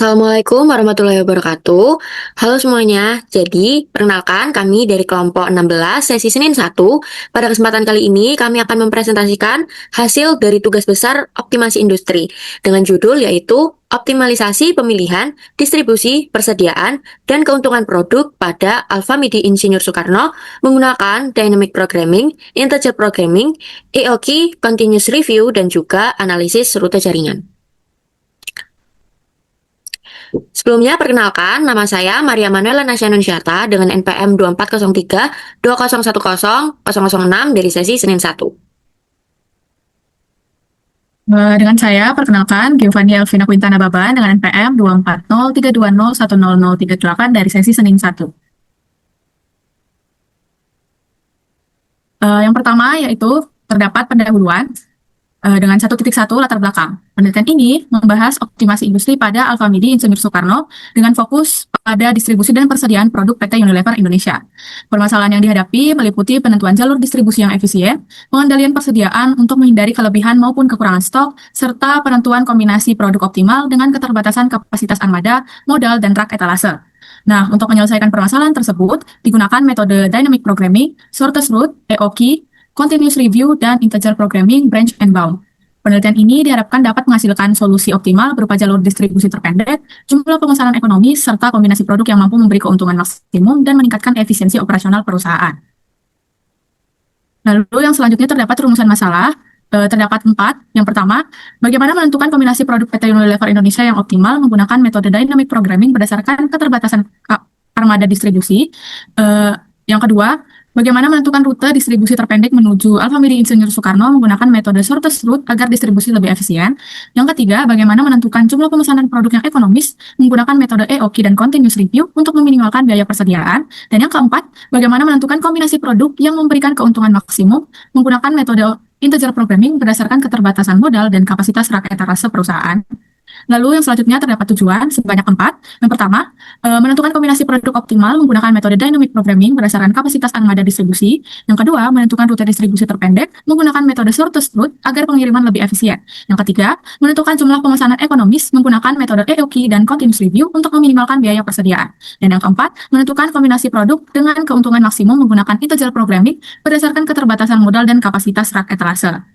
Assalamualaikum warahmatullahi wabarakatuh. Halo semuanya. Jadi, perkenalkan kami dari kelompok 16 sesi Senin 1. Pada kesempatan kali ini kami akan mempresentasikan hasil dari tugas besar optimasi industri dengan judul yaitu optimalisasi pemilihan, distribusi, persediaan, dan keuntungan produk pada Alfa Midi Insinyur Soekarno menggunakan Dynamic Programming, Integer Programming, EOQ, Continuous Review, dan juga analisis rute jaringan. Sebelumnya, perkenalkan, nama saya Maria Manuela Nasyanunsyata dengan NPM 2403 2010 006 dari sesi Senin 1. Dengan saya, perkenalkan, Giovanni Elvina Quintana Baban dengan NPM 24032010038 dari sesi Senin 1. Yang pertama yaitu terdapat pendahuluan dengan 1.1 latar belakang. Penelitian ini membahas optimasi industri pada Alfa Midi Insinyur Soekarno dengan fokus pada distribusi dan persediaan produk PT Unilever Indonesia. Permasalahan yang dihadapi meliputi penentuan jalur distribusi yang efisien, pengendalian persediaan untuk menghindari kelebihan maupun kekurangan stok, serta penentuan kombinasi produk optimal dengan keterbatasan kapasitas armada, modal, dan rak etalase. Nah, untuk menyelesaikan permasalahan tersebut, digunakan metode Dynamic Programming, Shortest Route, EOQ, Continuous Review, dan Integer Programming, Branch and Bound. Penelitian ini diharapkan dapat menghasilkan solusi optimal berupa jalur distribusi terpendek, jumlah pemesanan ekonomis, serta kombinasi produk yang mampu memberi keuntungan maksimum dan meningkatkan efisiensi operasional perusahaan. Lalu yang selanjutnya terdapat rumusan masalah, terdapat 4. Yang pertama, bagaimana menentukan kombinasi produk PT Unilever Indonesia yang optimal menggunakan metode Dynamic Programming berdasarkan keterbatasan armada distribusi. Yang kedua, bagaimana menentukan rute distribusi terpendek menuju Alfa Midi Insinyur Soekarno menggunakan metode shortest route agar distribusi lebih efisien. Yang ketiga, bagaimana menentukan jumlah pemesanan produk yang ekonomis menggunakan metode EOQ dan Continuous Review untuk meminimalkan biaya persediaan. Dan yang keempat, bagaimana menentukan kombinasi produk yang memberikan keuntungan maksimum menggunakan metode Integer Programming berdasarkan keterbatasan modal dan kapasitas rak etalase perusahaan. Lalu yang selanjutnya terdapat tujuan sebanyak 4. Yang pertama, menentukan kombinasi produk optimal menggunakan metode Dynamic Programming berdasarkan kapasitas armada distribusi. Yang kedua, menentukan rute distribusi terpendek menggunakan metode shortest route agar pengiriman lebih efisien. Yang ketiga, menentukan jumlah pemesanan ekonomis menggunakan metode EOQ dan Continuous Review untuk meminimalkan biaya persediaan. Dan yang keempat, menentukan kombinasi produk dengan keuntungan maksimum menggunakan Integer Programming berdasarkan keterbatasan modal dan kapasitas rak etalase.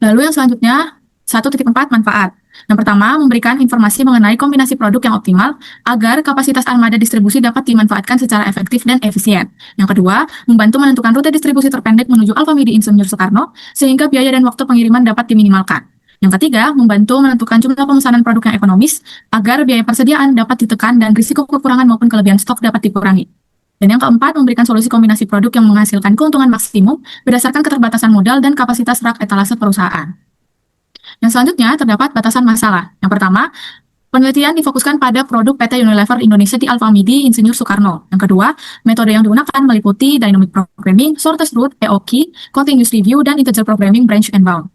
Lalu yang selanjutnya 1.4 manfaat. Yang pertama, memberikan informasi mengenai kombinasi produk yang optimal agar kapasitas armada distribusi dapat dimanfaatkan secara efektif dan efisien. Yang kedua, membantu menentukan rute distribusi terpendek menuju Alfa Midi Insinyur Soekarno sehingga biaya dan waktu pengiriman dapat diminimalkan. Yang ketiga, membantu menentukan jumlah pemesanan produk yang ekonomis agar biaya persediaan dapat ditekan dan risiko kekurangan maupun kelebihan stok dapat dikurangi. Dan yang keempat, memberikan solusi kombinasi produk yang menghasilkan keuntungan maksimum berdasarkan keterbatasan modal dan kapasitas rak etalase perusahaan. Yang selanjutnya terdapat batasan masalah. Yang pertama, penelitian difokuskan pada produk PT Unilever Indonesia di Alfa Midi Insinyur Soekarno. Yang kedua, metode yang digunakan meliputi Dynamic Programming, Shortest Route, EOQ, Continuous Review, dan Integer Programming, Branch and Bound.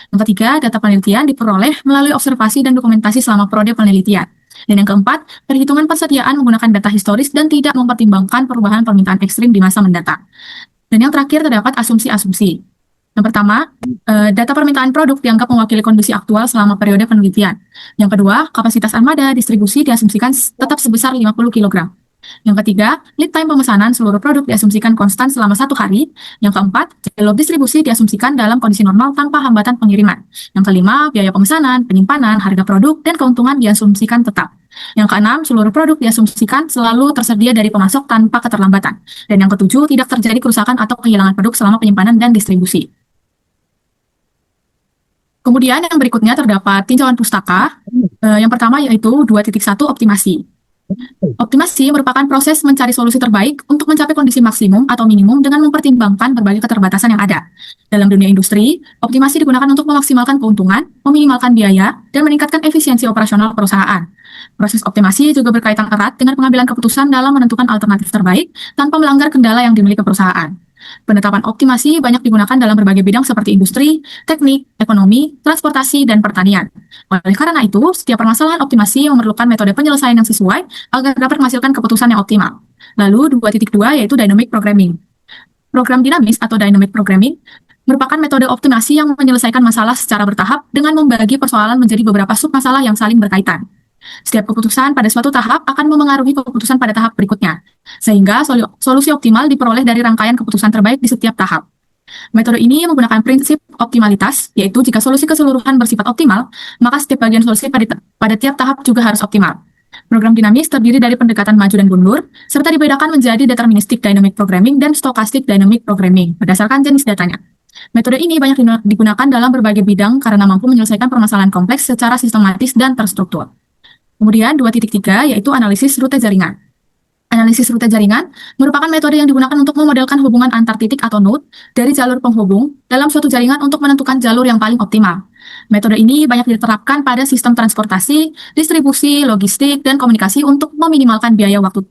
Yang ketiga, data penelitian diperoleh melalui observasi dan dokumentasi selama periode penelitian. Dan yang keempat, perhitungan persediaan menggunakan data historis dan tidak mempertimbangkan perubahan permintaan ekstrim di masa mendatang. Dan yang terakhir terdapat asumsi-asumsi. Yang pertama, data permintaan produk dianggap mewakili kondisi aktual selama periode penelitian. Yang kedua, kapasitas armada distribusi diasumsikan tetap sebesar 50 kg. Yang ketiga, lead time pemesanan seluruh produk diasumsikan konstan selama 1 hari. Yang keempat, jalur distribusi diasumsikan dalam kondisi normal tanpa hambatan pengiriman. Yang kelima, biaya pemesanan, penyimpanan, harga produk, dan keuntungan diasumsikan tetap. Yang keenam, seluruh produk diasumsikan selalu tersedia dari pemasok tanpa keterlambatan. Dan yang ketujuh, tidak terjadi kerusakan atau kehilangan produk selama penyimpanan dan distribusi. Kemudian yang berikutnya terdapat tinjauan pustaka. Yang pertama yaitu 2.1 optimasi. Optimasi merupakan proses mencari solusi terbaik untuk mencapai kondisi maksimum atau minimum dengan mempertimbangkan berbagai keterbatasan yang ada. Dalam dunia industri, optimasi digunakan untuk memaksimalkan keuntungan, meminimalkan biaya, dan meningkatkan efisiensi operasional perusahaan. Proses optimasi juga berkaitan erat dengan pengambilan keputusan dalam menentukan alternatif terbaik tanpa melanggar kendala yang dimiliki perusahaan. Penetapan optimasi banyak digunakan dalam berbagai bidang seperti industri, teknik, ekonomi, transportasi, dan pertanian. Oleh karena itu, setiap permasalahan optimasi memerlukan metode penyelesaian yang sesuai agar dapat menghasilkan keputusan yang optimal. Lalu 2.2 yaitu Dynamic Programming. Program dinamis atau Dynamic Programming merupakan metode optimasi yang menyelesaikan masalah secara bertahap dengan membagi persoalan menjadi beberapa submasalah yang saling berkaitan. Setiap keputusan pada suatu tahap akan memengaruhi keputusan pada tahap berikutnya, sehingga solusi optimal diperoleh dari rangkaian keputusan terbaik di setiap tahap. Metode ini menggunakan prinsip optimalitas, yaitu jika solusi keseluruhan bersifat optimal, maka setiap bagian solusi pada tiap tahap juga harus optimal. Program dinamis terdiri dari pendekatan maju dan mundur, serta dibedakan menjadi deterministic dynamic programming dan stochastic dynamic programming berdasarkan jenis datanya. Metode ini banyak digunakan dalam berbagai bidang karena mampu menyelesaikan permasalahan kompleks secara sistematis dan terstruktur. Kemudian 2.3 yaitu analisis rute jaringan. Analisis rute jaringan merupakan metode yang digunakan untuk memodelkan hubungan antar titik atau node dari jalur penghubung dalam suatu jaringan untuk menentukan jalur yang paling optimal. Metode ini banyak diterapkan pada sistem transportasi, distribusi, logistik, dan komunikasi untuk meminimalkan biaya waktu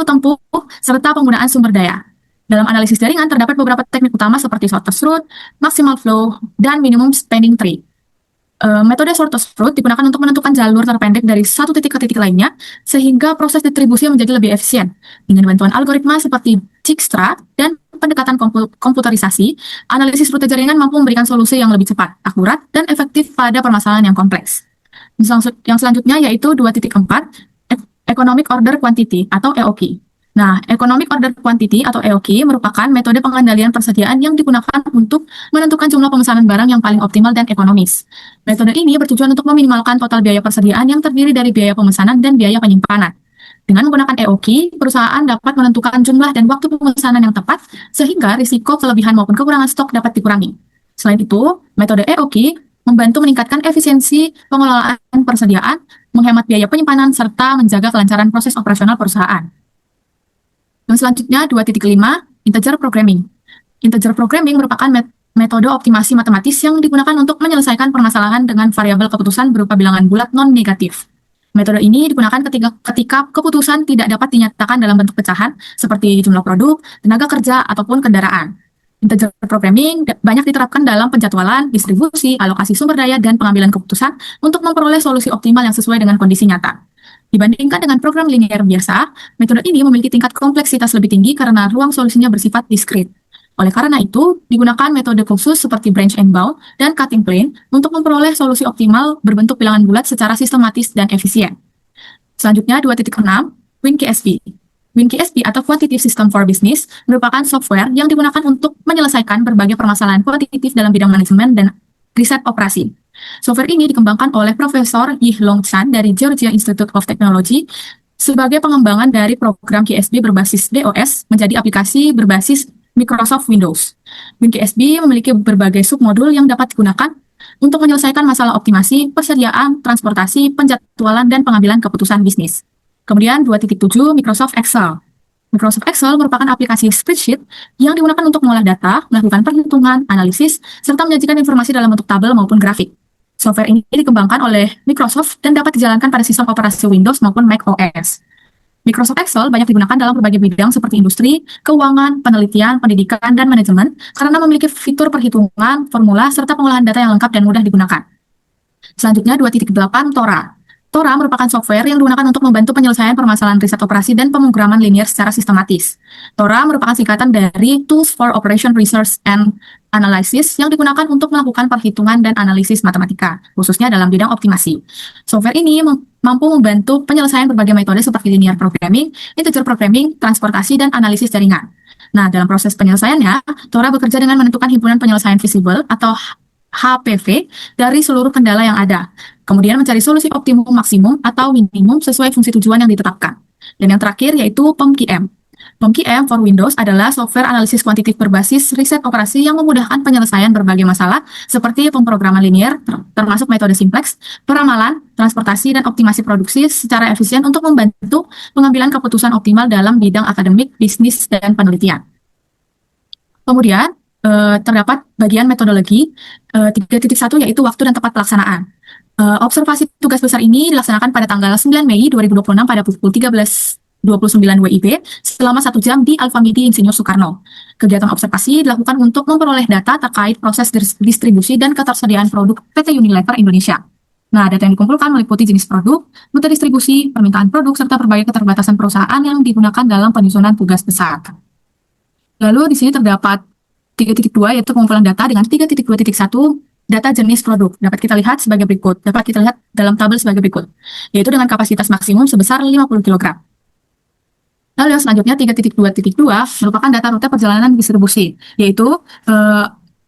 tempuh, serta penggunaan sumber daya. Dalam analisis jaringan terdapat beberapa teknik utama seperti shortest route, maximal flow, dan minimum spanning tree. Metode shortest route digunakan untuk menentukan jalur terpendek dari satu titik ke titik lainnya, sehingga proses distribusi menjadi lebih efisien. Dengan bantuan algoritma seperti Dijkstra dan pendekatan komputerisasi, analisis rute jaringan mampu memberikan solusi yang lebih cepat, akurat, dan efektif pada permasalahan yang kompleks. Yang selanjutnya yaitu 2.4, Economic Order Quantity atau EOQ. Nah, Economic Order Quantity atau EOQ merupakan metode pengendalian persediaan yang digunakan untuk menentukan jumlah pemesanan barang yang paling optimal dan ekonomis. Metode ini bertujuan untuk meminimalkan total biaya persediaan yang terdiri dari biaya pemesanan dan biaya penyimpanan. Dengan menggunakan EOQ, perusahaan dapat menentukan jumlah dan waktu pemesanan yang tepat, sehingga risiko kelebihan maupun kekurangan stok dapat dikurangi. Selain itu, metode EOQ membantu meningkatkan efisiensi pengelolaan persediaan, menghemat biaya penyimpanan, serta menjaga kelancaran proses operasional perusahaan. Yang selanjutnya 2.5, integer programming. Integer programming merupakan metode optimasi matematis yang digunakan untuk menyelesaikan permasalahan dengan variabel keputusan berupa bilangan bulat non-negatif. Metode ini digunakan ketika keputusan tidak dapat dinyatakan dalam bentuk pecahan, seperti jumlah produk, tenaga kerja, ataupun kendaraan. Integer programming banyak diterapkan dalam penjadwalan, distribusi, alokasi sumber daya, dan pengambilan keputusan untuk memperoleh solusi optimal yang sesuai dengan kondisi nyata. Dibandingkan dengan program linear biasa, metode ini memiliki tingkat kompleksitas lebih tinggi karena ruang solusinya bersifat diskrit. Oleh karena itu, digunakan metode khusus seperti branch and bound dan cutting plane untuk memperoleh solusi optimal berbentuk bilangan bulat secara sistematis dan efisien. Selanjutnya 2.6, WinKSP. WinKSP atau Quantitative System for Business merupakan software yang digunakan untuk menyelesaikan berbagai permasalahan kuantitatif dalam bidang manajemen dan riset operasi. Software ini dikembangkan oleh Profesor Yi-Long Chan dari Georgia Institute of Technology sebagai pengembangan dari program QSP berbasis DOS menjadi aplikasi berbasis Microsoft Windows. WinKSP memiliki berbagai submodul yang dapat digunakan untuk menyelesaikan masalah optimasi, persediaan, transportasi, penjadwalan, dan pengambilan keputusan bisnis. Kemudian 2.7, Microsoft Excel. Microsoft Excel merupakan aplikasi spreadsheet yang digunakan untuk mengolah data, melakukan perhitungan, analisis, serta menyajikan informasi dalam bentuk tabel maupun grafik. Software ini dikembangkan oleh Microsoft dan dapat dijalankan pada sistem operasi Windows maupun Mac OS. Microsoft Excel banyak digunakan dalam berbagai bidang seperti industri, keuangan, penelitian, pendidikan, dan manajemen karena memiliki fitur perhitungan, formula, serta pengolahan data yang lengkap dan mudah digunakan. Selanjutnya 2.8, Tora. Tora merupakan software yang digunakan untuk membantu penyelesaian permasalahan riset operasi dan pemrograman linear secara sistematis. Tora merupakan singkatan dari Tools for Operation Research and Analysis yang digunakan untuk melakukan perhitungan dan analisis matematika, khususnya dalam bidang optimasi. Software ini mampu membantu penyelesaian berbagai metode seperti linear programming, integer programming, transportasi, dan analisis jaringan. Nah, dalam proses penyelesaiannya, Tora bekerja dengan menentukan himpunan penyelesaian visible atau HPV dari seluruh kendala yang ada. Kemudian mencari solusi optimum maksimum atau minimum sesuai fungsi tujuan yang ditetapkan. Dan yang terakhir yaitu POMQM. POMQM for Windows adalah software analisis kuantitatif berbasis riset operasi yang memudahkan penyelesaian berbagai masalah seperti pemrograman linear, termasuk metode simplex, peramalan, transportasi, dan optimasi produksi secara efisien untuk membantu pengambilan keputusan optimal dalam bidang akademik, bisnis, dan penelitian. Kemudian, terdapat bagian metodologi 3.1 yaitu waktu dan tempat pelaksanaan. Observasi tugas besar ini dilaksanakan pada tanggal 9 Mei 2026 pada pukul 13.29 WIB selama 1 jam di Alfamidi Insinyur Soekarno. Kegiatan observasi dilakukan untuk memperoleh data terkait proses distribusi dan ketersediaan produk PT Unilever Indonesia. Nah, data yang dikumpulkan meliputi jenis produk, rute distribusi, permintaan produk, serta berbagai keterbatasan perusahaan yang digunakan dalam penyusunan tugas besar. Lalu di sini terdapat 3.2 yaitu pengumpulan data dengan 3.2.1 data jenis produk dapat kita lihat sebagai berikut, dapat kita lihat dalam tabel sebagai berikut, yaitu dengan kapasitas maksimum sebesar 50 kg. Lalu yang selanjutnya 3.2.2 merupakan data rute perjalanan distribusi, yaitu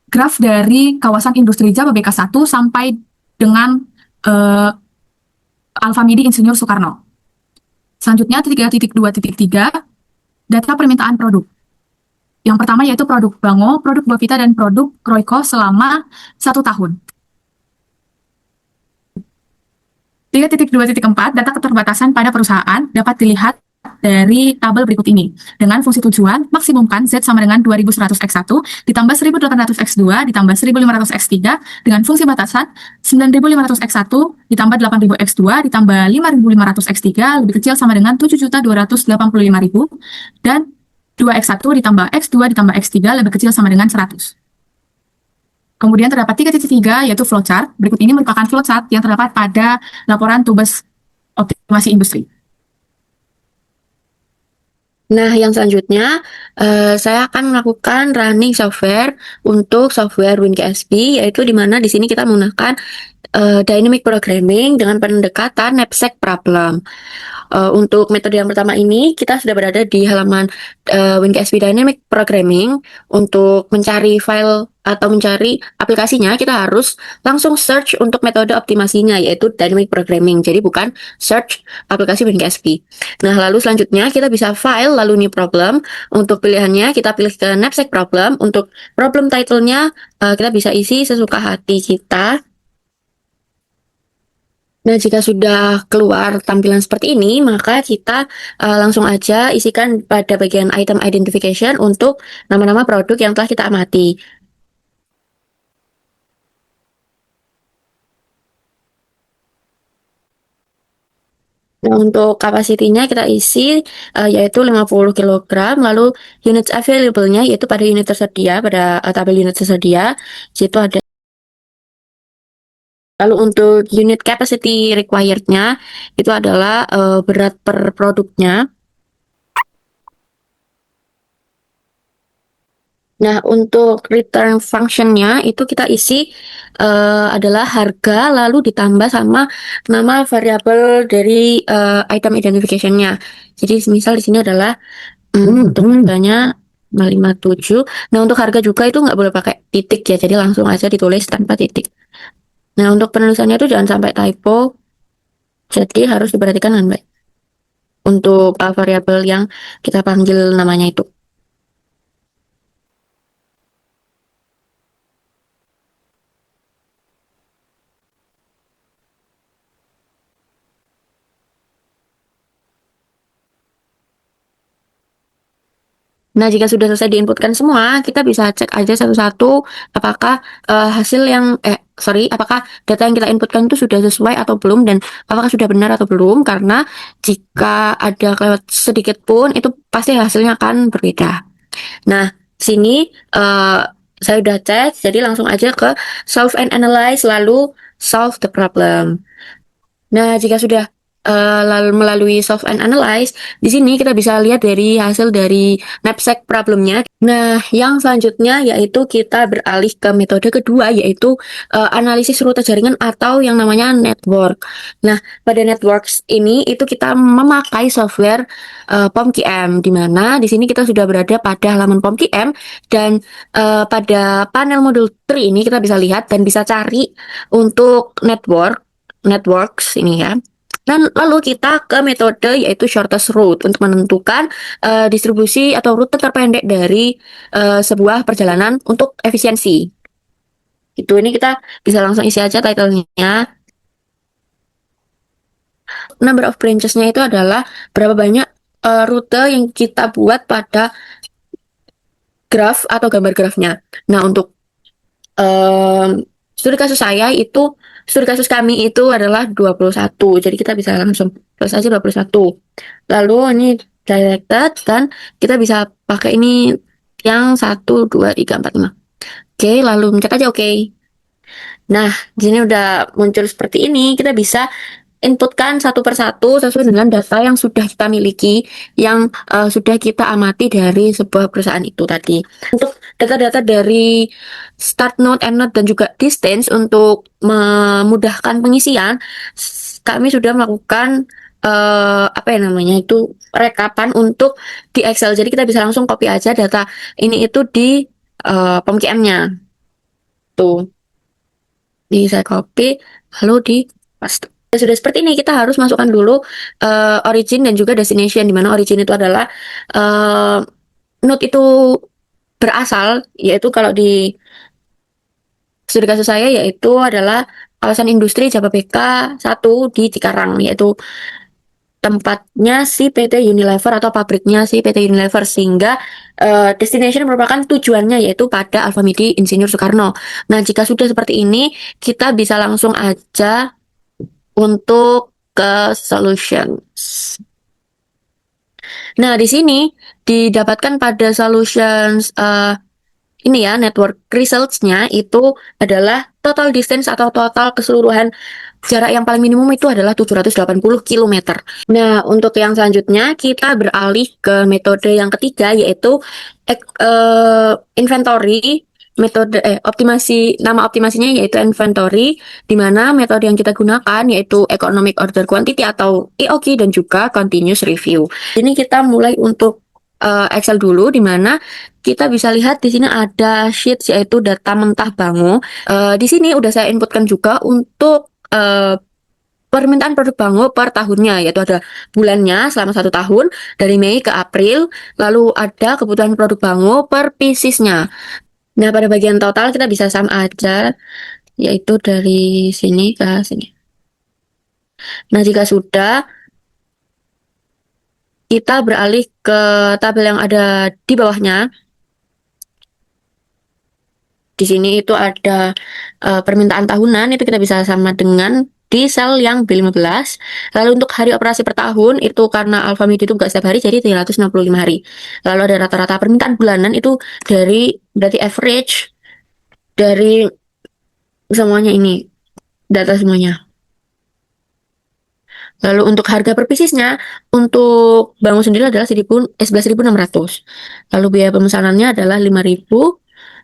graf dari kawasan industri Jababeka 1 sampai dengan Alfamidi Insinyur Soekarno. Selanjutnya 3.2.3 data permintaan produk. Yang pertama yaitu produk Bango, produk Bovita, dan produk Kroiko selama 1 tahun. 3.2.4 data keterbatasan pada perusahaan dapat dilihat dari tabel berikut ini. Dengan fungsi tujuan, maksimumkan Z sama dengan 2100x1 ditambah 1800x2 ditambah 1500x3 dengan fungsi batasan 9500x1 ditambah 8000x2 ditambah 5500x3 lebih kecil sama dengan 7.285.000 dan 2x1 ditambah x2 ditambah x3 lebih kecil sama dengan 100. Kemudian terdapat 3.3 yaitu flowchart. Berikut ini merupakan flowchart yang terdapat pada laporan tugas optimasi industri. Nah, yang selanjutnya saya akan melakukan running software untuk software WinKSP, yaitu di mana di sini kita menggunakan dynamic programming dengan pendekatan knapsack problem. Untuk metode yang pertama ini, kita sudah berada di halaman WinKSP Dynamic Programming. Untuk mencari file atau mencari aplikasinya, kita harus langsung search untuk metode optimasinya, yaitu Dynamic Programming. Jadi bukan search aplikasi WinKSP. Nah, lalu selanjutnya kita bisa file, lalu new problem. Untuk pilihannya, kita pilih ke knapsack problem. Untuk problem title-nya, kita bisa isi sesuka hati kita. Nah, jika sudah keluar tampilan seperti ini, maka kita langsung aja isikan pada bagian item identification untuk nama-nama produk yang telah kita amati. Nah, untuk kapasitinya kita isi yaitu 50 kg, lalu units available-nya yaitu pada unit tersedia, pada tabel unit tersedia, situ ada. Lalu untuk unit capacity required-nya itu adalah berat per produknya. Nah, untuk return function-nya itu kita isi adalah harga lalu ditambah sama nama variabel dari item identification-nya. Jadi misal di sini adalah untuk harganya 557. Nah, untuk harga juga itu nggak boleh pakai titik ya, jadi langsung aja ditulis tanpa titik. Nah, untuk penulisannya itu jangan sampai typo, jadi harus diperhatikan dengan baik untuk variabel yang kita panggil namanya itu. Nah, jika sudah selesai diinputkan semua, kita bisa cek aja satu-satu apakah apakah data yang kita inputkan itu sudah sesuai atau belum, dan apakah sudah benar atau belum, karena jika ada kelewat sedikit pun, itu pasti hasilnya akan berbeda. Nah, sini saya udah cek, jadi langsung aja ke solve and analyze, lalu solve the problem. Nah, jika sudah lalu melalui solve and analyze, di sini kita bisa lihat dari hasil dari knapsack problemnya. Nah, yang selanjutnya yaitu kita beralih ke metode kedua, yaitu analisis rute jaringan atau yang namanya network. Nah, pada networks ini itu kita memakai software POM-QM, di mana di sini kita sudah berada pada halaman POM-QM, dan pada panel modul 3 ini kita bisa lihat dan bisa cari untuk networks ini ya. Dan lalu kita ke metode yaitu shortest route untuk menentukan distribusi atau rute terpendek dari sebuah perjalanan untuk efisiensi. Itu ini kita bisa langsung isi aja title-nya. Number of branches-nya itu adalah berapa banyak rute yang kita buat pada graf atau gambar grafnya. Nah, untuk studi kasus kami itu adalah 21. Jadi kita bisa langsung plus aja 21. Lalu ini directed, dan kita bisa pakai ini yang 1, 2, 3, 4, 5. Oke, lalu mencet aja oke. Nah, di sini udah muncul seperti ini. Kita bisa inputkan satu persatu sesuai dengan data yang sudah kita miliki, yang sudah kita amati dari sebuah perusahaan itu tadi. Untuk data-data dari start node, end node, dan juga distance untuk memudahkan pengisian. Kami sudah melakukan apa ya namanya itu rekapan untuk di Excel. Jadi kita bisa langsung copy aja data ini itu di PMQM-nya. Tuh, saya copy lalu di paste. Ya, sudah seperti ini, kita harus masukkan dulu origin dan juga destination, di mana origin itu adalah node itu berasal, yaitu kalau di studi kasus saya yaitu adalah kawasan industri Jababeka 1 di Cikarang, yaitu tempatnya si PT Unilever atau pabriknya si PT Unilever, sehingga destination merupakan tujuannya yaitu pada Alfamidi Insinyur Soekarno. Nah, jika sudah seperti ini, kita bisa langsung aja untuk ke solutions. Nah, di sini didapatkan pada solutions ini ya, network results-nya itu adalah total distance atau total keseluruhan jarak yang paling minimum itu adalah 780 km. Nah, untuk yang selanjutnya kita beralih ke metode yang ketiga yaitu inventory. Metode optimasi, nama optimasinya yaitu inventory, di mana metode yang kita gunakan yaitu economic order quantity atau EOQ dan juga continuous review. Ini kita mulai untuk Excel dulu, di mana kita bisa lihat di sini ada sheets yaitu data mentah Bango. Di sini udah saya inputkan juga untuk permintaan produk Bango per tahunnya, yaitu ada bulannya selama 1 tahun dari Mei ke April, lalu ada kebutuhan produk Bango per piecesnya. Nah, pada bagian total kita bisa sum aja, yaitu dari sini ke sini. Nah, jika sudah, kita beralih ke tabel yang ada di bawahnya. Di sini itu ada permintaan tahunan, itu kita bisa sama dengan di sel yang B15. Lalu untuk hari operasi per tahun, itu karena Alfamidi itu nggak setiap hari, jadi 365 hari. Lalu ada rata-rata permintaan bulanan, itu dari, berarti average dari semuanya ini, data semuanya. Lalu untuk harga per piecesnya, untuk bangun sendiri adalah 11.600. Lalu biaya pemesanannya adalah 5.000.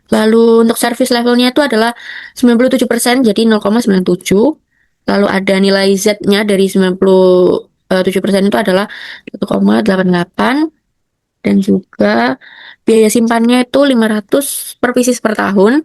Lalu untuk service levelnya itu adalah 97%, jadi 0,97. Lalu ada nilai Z-nya dari 97% itu adalah 1,88. Dan juga biaya simpannya itu 500 per pieces per tahun.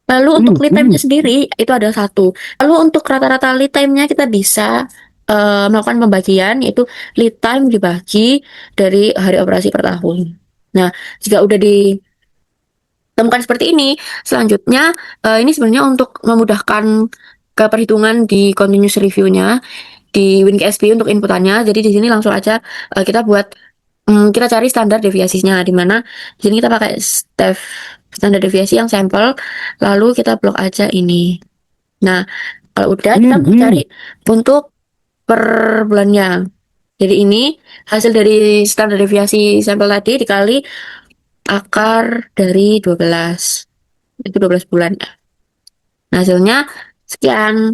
Lalu untuk lead time-nya sendiri itu ada 1. Lalu untuk rata-rata lead time-nya kita bisa melakukan pembagian, yaitu lead time dibagi dari hari operasi per tahun. Nah, jika udah ditemukan seperti ini, selanjutnya ini sebenarnya untuk memudahkan ke perhitungan di continuous review-nya di WinKSP untuk inputannya. Jadi di sini langsung aja kita buat kita cari standar deviasinya, di mana di sini kita pakai standar deviasi yang sampel, lalu kita blok aja ini. Nah, kalau udah kita cari untuk per bulannya. Jadi ini hasil dari standar deviasi sampel tadi dikali akar dari 12. Itu 12 bulan. Nah, hasilnya sekian.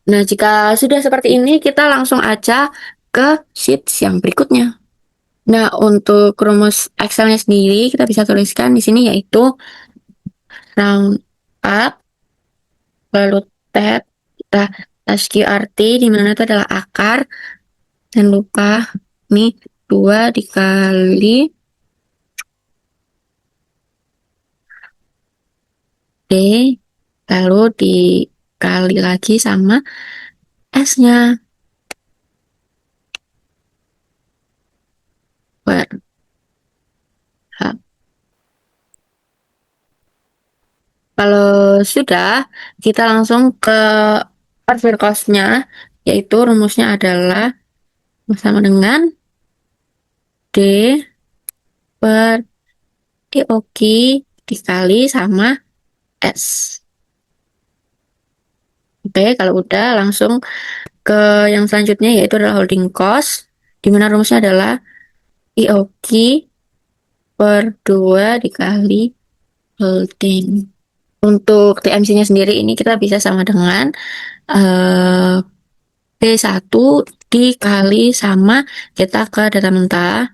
Nah, jika sudah seperti ini, kita langsung aja ke sheets yang berikutnya. Nah, untuk rumus Excel-nya sendiri, kita bisa tuliskan di sini yaitu round up, lalu tab, kita SQRT, di mana itu adalah akar. Jangan lupa, ini 2 dikali D, lalu dikali lagi sama S-nya. Per H. Kalau sudah, kita langsung ke per cost-nya, yaitu rumusnya adalah sama dengan D per EOQ dikali sama S. Oke, kalau udah langsung ke yang selanjutnya yaitu adalah holding cost, di mana rumusnya adalah EOQ per 2 dikali holding. Untuk TMC-nya sendiri ini kita bisa sama dengan B1 dikali sama kita ke data mentah.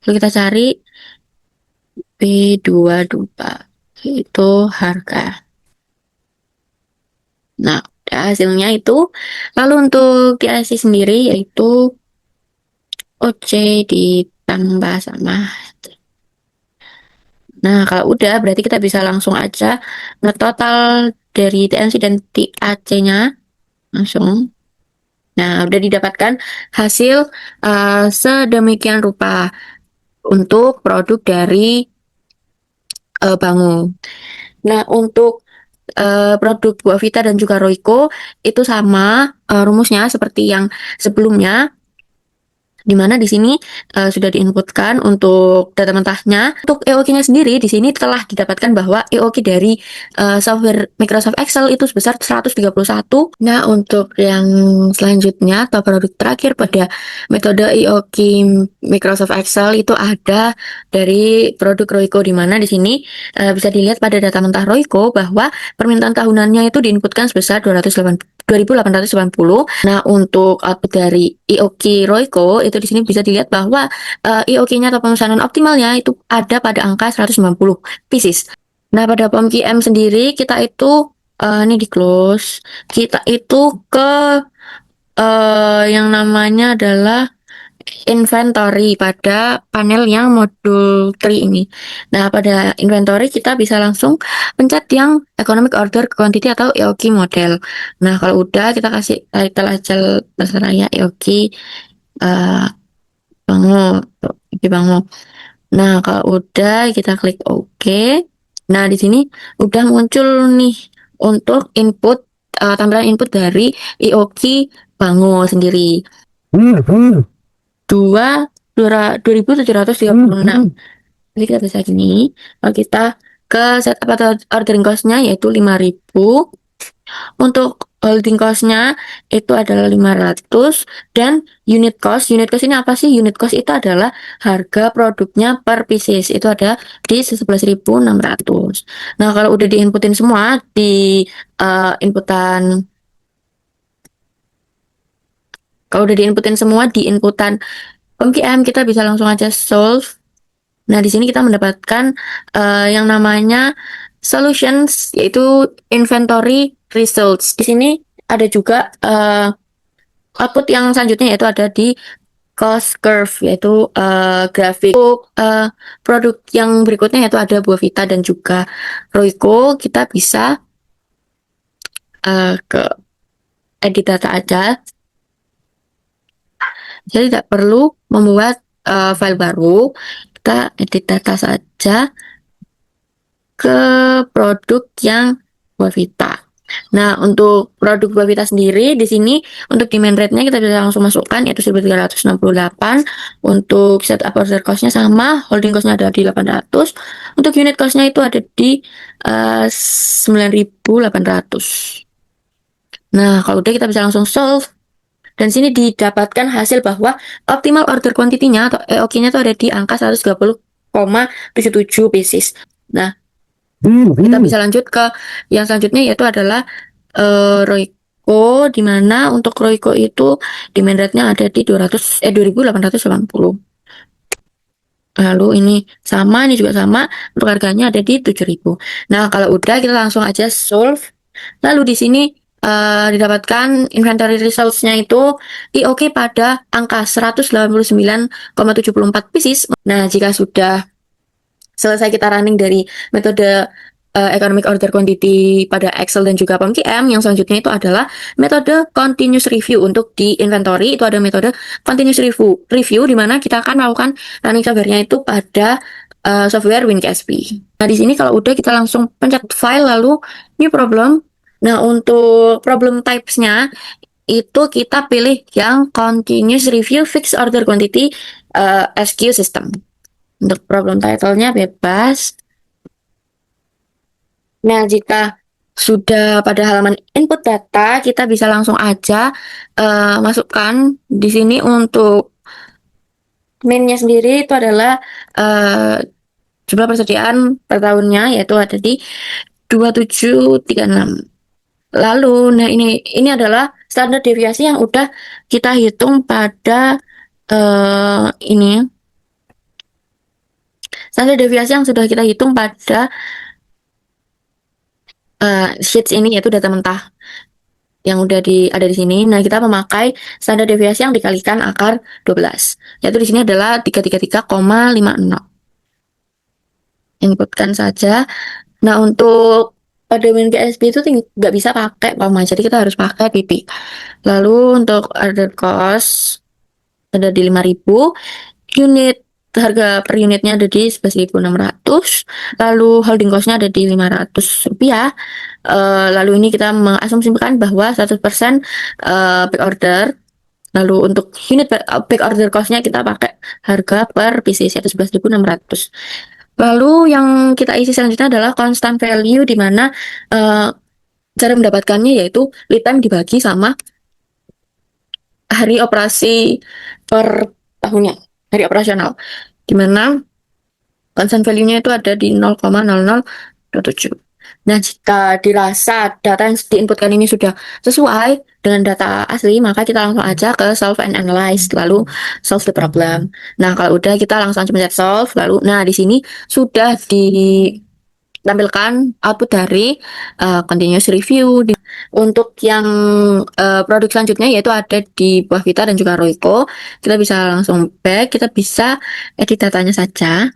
Lalu kita cari B22 itu harga. Nah, udah hasilnya itu. Lalu untuk DIC sendiri yaitu OC ditambah sama. Nah, kalau udah berarti kita bisa langsung aja ngetotal dari TNC dan TAC-nya langsung. Nah, udah didapatkan hasil sedemikian rupa untuk produk dari Bango. Nah, untuk produk Buah Vita dan juga Royco itu sama rumusnya seperti yang sebelumnya, di mana di sini sudah diinputkan untuk data mentahnya. Untuk EOQ-nya sendiri di sini telah didapatkan bahwa EOQ dari software Microsoft Excel itu sebesar 131. Nah, untuk yang selanjutnya atau produk terakhir pada metode EOQ Microsoft Excel itu ada dari produk Royco, di mana di sini bisa dilihat pada data mentah Royco bahwa permintaan tahunannya itu diinputkan sebesar 2.890. Nah, untuk output dari IOQ Royco itu di sini bisa dilihat bahwa IOQ-nya atau pemesanan optimalnya itu ada pada angka 190 pieces. Nah, pada POM QM sendiri kita itu ini di close. Kita itu ke yang namanya adalah inventory pada panel yang modul 3 ini. Nah, pada inventory kita bisa langsung pencet yang economic order quantity atau EOQ model. Nah, kalau udah kita kasih title aja terserah ya, EOQ Bango, EOQ Bango. Nah, kalau udah kita klik OK. Nah, di sini udah muncul nih untuk input tampilan input dari EOQ Bango sendiri. 2.736. Jadi kita bisa gini, kalau kita ke setup atau ordering cost-nya yaitu 5.000. Untuk holding cost-nya itu adalah 500, dan unit cost ini apa sih? Unit cost itu adalah harga produknya per pieces, itu ada di 11.600. Nah, kalau udah diinputin semua di inputan OMQM, kita bisa langsung aja solve. Nah, di sini kita mendapatkan yang namanya solutions, yaitu inventory results. Di sini ada juga output yang selanjutnya, yaitu ada di cost curve, yaitu grafik. Untuk produk yang berikutnya yaitu ada Buah Vita dan juga Royco, kita bisa ke edit data aja. Jadi tidak perlu membuat file baru, kita edit data saja ke produk yang Buah Vita. Nah, untuk produk Buah Vita sendiri di sini untuk demand rate-nya kita bisa langsung masukkan yaitu 1.368. Untuk setup order cost-nya sama, holding cost-nya ada di 800. Untuk unit cost-nya itu ada di 9.800. Nah, kalau udah kita bisa langsung solve. Dan sini didapatkan hasil bahwa optimal order quantity-nya atau EOQ-nya itu ada di angka 130,77 pieces. Nah, kita bisa lanjut ke yang selanjutnya, yaitu adalah Royco, di mana untuk Royco itu demand rate-nya ada di 2.880. Lalu ini sama, ini juga sama, untuk harganya ada di 7.000. Nah, kalau udah kita langsung aja solve. Lalu di sini didapatkan inventory results-nya itu IOQ pada angka 189,74 pieces. Nah, jika sudah selesai kita running dari metode economic order quantity pada Excel dan juga POMQM, yang selanjutnya itu adalah metode continuous review. Untuk di inventory itu ada metode continuous review, di mana kita akan melakukan running software-nya itu pada software WinKSP. Nah, di sini kalau udah kita langsung pencet file lalu new problem. Nah, untuk problem types-nya itu kita pilih yang continuous review fixed order quantity SQ system. Untuk problem title-nya bebas. Nah, jika sudah pada halaman input data, kita bisa langsung aja masukkan di sini. Untuk main-nya sendiri itu adalah jumlah persediaan per tahunnya, yaitu ada di 2736. Lalu, nah ini adalah standar deviasi yang udah kita hitung pada ini. standar deviasi yang sudah kita hitung pada sheets ini, yaitu data mentah yang udah ada di sini. Nah, kita memakai standar deviasi yang dikalikan akar 12, yaitu di sini adalah 333,50. Inputkan saja. Nah, untuk pada WinGSP itu nggak bisa pakai koma, jadi kita harus pakai titik. Lalu untuk order cost ada di 5.000, unit harga per unitnya ada di 11.600, lalu holding costnya ada di Rp500. Lalu ini kita mengasumsikan bahwa 100% back order. Lalu untuk unit back order costnya kita pakai harga per PC yaitu 11.600. Lalu yang kita isi selanjutnya adalah constant value, di mana cara mendapatkannya yaitu lead time dibagi sama hari operasi per tahunnya, hari operasional, di mana constant value-nya itu ada di 0,0027. Nah, jika dirasa data yang diinputkan ini sudah sesuai dengan data asli, maka kita langsung aja ke solve and analyze, lalu solve the problem. Nah, kalau udah kita langsung aja mencet solve, lalu, nah di sini sudah ditampilkan output dari continuous review. Untuk yang produk selanjutnya yaitu ada di Buah Vita dan juga Royco, kita bisa langsung back, kita bisa edit datanya saja.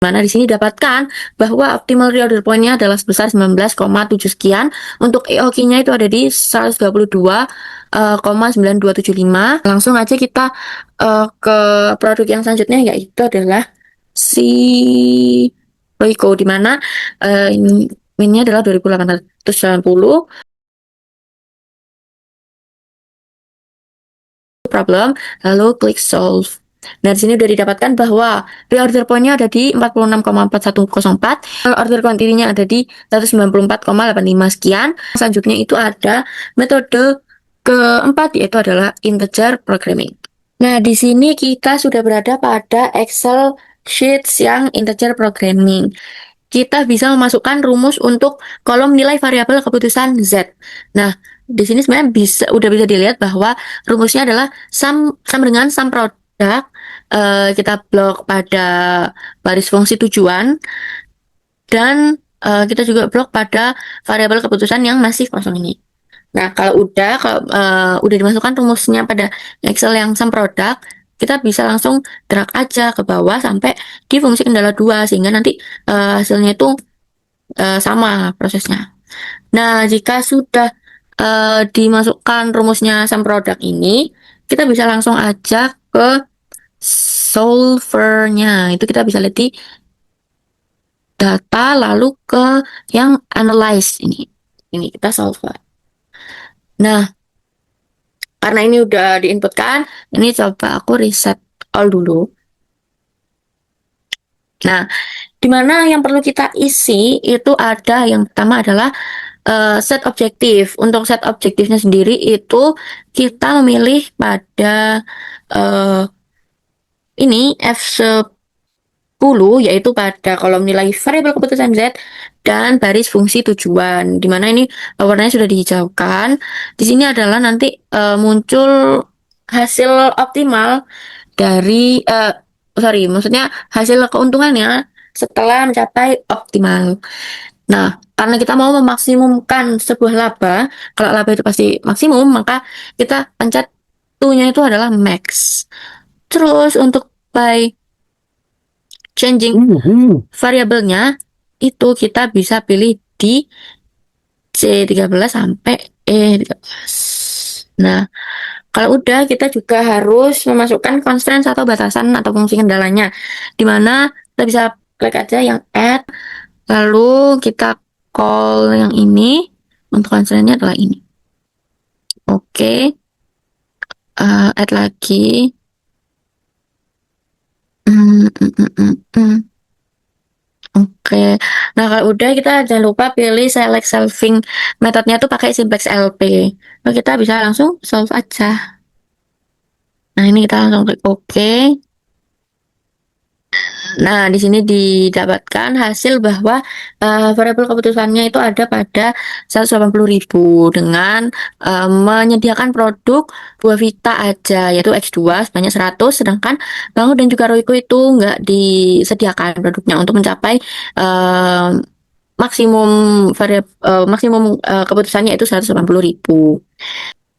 Mana di sini dapatkan bahwa optimal reorder point-nya adalah sebesar 19,7 sekian. Untuk EOQ-nya itu ada di 122,9275. Langsung aja kita ke produk yang selanjutnya, yaitu adalah si Royco, di mana min-nya adalah 2890. Problem, lalu klik solve. Nah, di sini sudah didapatkan bahwa reorder point-nya ada di 46,4104, order quantity-nya ada di 194,85 sekian. Selanjutnya itu ada metode keempat, yaitu adalah integer programming. Nah, di sini kita sudah berada pada Excel sheets yang integer programming. Kita bisa memasukkan rumus untuk kolom nilai variabel keputusan Z. Nah, di sini sebenarnya udah bisa dilihat bahwa rumusnya adalah sama dengan sum produk. Kita blok pada baris fungsi tujuan, dan kita juga blok pada variabel keputusan yang masih kosong ini. Nah, kalau udah dimasukkan rumusnya pada Excel yang sum produk, kita bisa langsung drag aja ke bawah sampai di fungsi kendala 2, sehingga nanti hasilnya itu sama prosesnya. Nah, jika sudah dimasukkan rumusnya sum product ini, kita bisa langsung aja ke solvernya. Itu kita bisa lihat di data, lalu ke yang analyze ini. Ini kita solver. Nah, karena ini udah diinputkan, ini coba aku reset all dulu. Nah, dimana yang perlu kita isi itu ada yang pertama adalah set objektif. Untuk set objektifnya sendiri itu kita memilih pada ini F10, yaitu pada kolom nilai variabel keputusan Z dan baris fungsi tujuan, dimana ini warnanya sudah dihijaukan. Di sini adalah nanti muncul hasil optimal dari maksudnya hasil keuntungannya setelah mencapai optimal. Nah, karena kita mau memaksimumkan sebuah laba, kalau laba itu pasti maksimum, maka kita pencet to-nya itu adalah max. Terus untuk by changing variabelnya itu kita bisa pilih di C13 sampai E13. Nah, kalau udah, kita juga harus memasukkan constraints atau batasan atau fungsi kendalanya, dimana kita bisa klik aja yang add, lalu kita call yang ini. Untuk constraint-nya adalah ini. Oke. Add lagi. Oke. Nah, kalau udah, kita jangan lupa pilih select solving metodenya tuh pakai simplex LP. Lalu kita bisa langsung solve aja. Nah, ini kita langsung klik OK. Nah, di sini didapatkan hasil bahwa variabel keputusannya itu ada pada 180.000 dengan menyediakan produk buah vita aja, yaitu X2 sebanyak 100, sedangkan Bangu dan juga Royco itu nggak disediakan produknya untuk mencapai eh, maksimum keputusannya itu 180.000.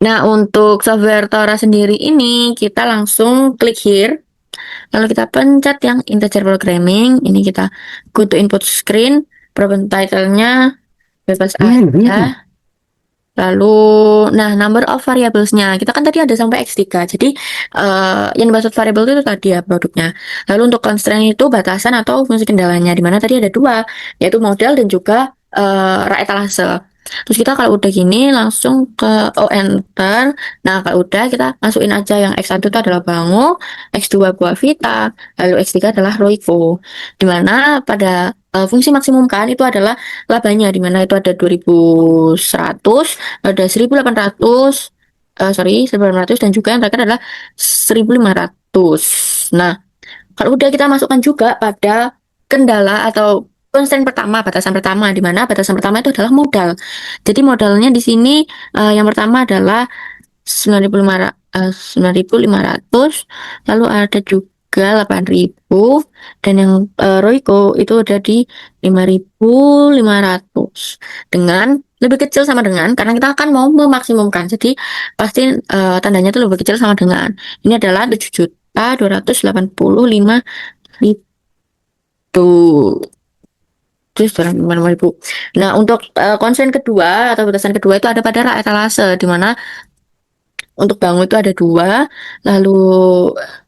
Nah, untuk software Tora sendiri ini kita langsung klik here. Lalu kita pencet yang integer programming. Ini kita go to input screen. Problem title-nya bebas aja. Lalu, nah, number of variables-nya. Kita kan tadi ada sampai X3. Jadi, yang dimaksud variable itu tadi ya produknya. Lalu untuk constraint itu batasan atau fungsi kendalanya. Di mana tadi ada dua, yaitu model dan juga rak etalase. Terus kita kalau udah gini langsung ke enter. Nah, kalau udah kita masukin aja yang X1 itu adalah Bango, X2 Buah Vita, lalu X3 adalah Royco. Di mana pada fungsi maksimum kan itu adalah labanya, di mana itu ada 2100, ada 1800, 1800 dan juga yang terakhir adalah 1500. Nah, kalau udah kita masukkan juga pada kendala atau constraint pertama, batasan pertama, di mana batasan pertama itu adalah modal. Jadi modalnya di sini yang pertama adalah 9.500, lalu ada juga 8.000 dan yang Royco itu ada di 5.500 dengan lebih kecil sama dengan karena kita akan mau memaksimumkan. Jadi pasti tandanya itu lebih kecil sama dengan. Ini adalah 7.285.000. Terus 285.000. Nah, untuk konsen kedua atau batasan kedua itu ada pada rak etalase, di mana untuk Bangu itu ada dua, lalu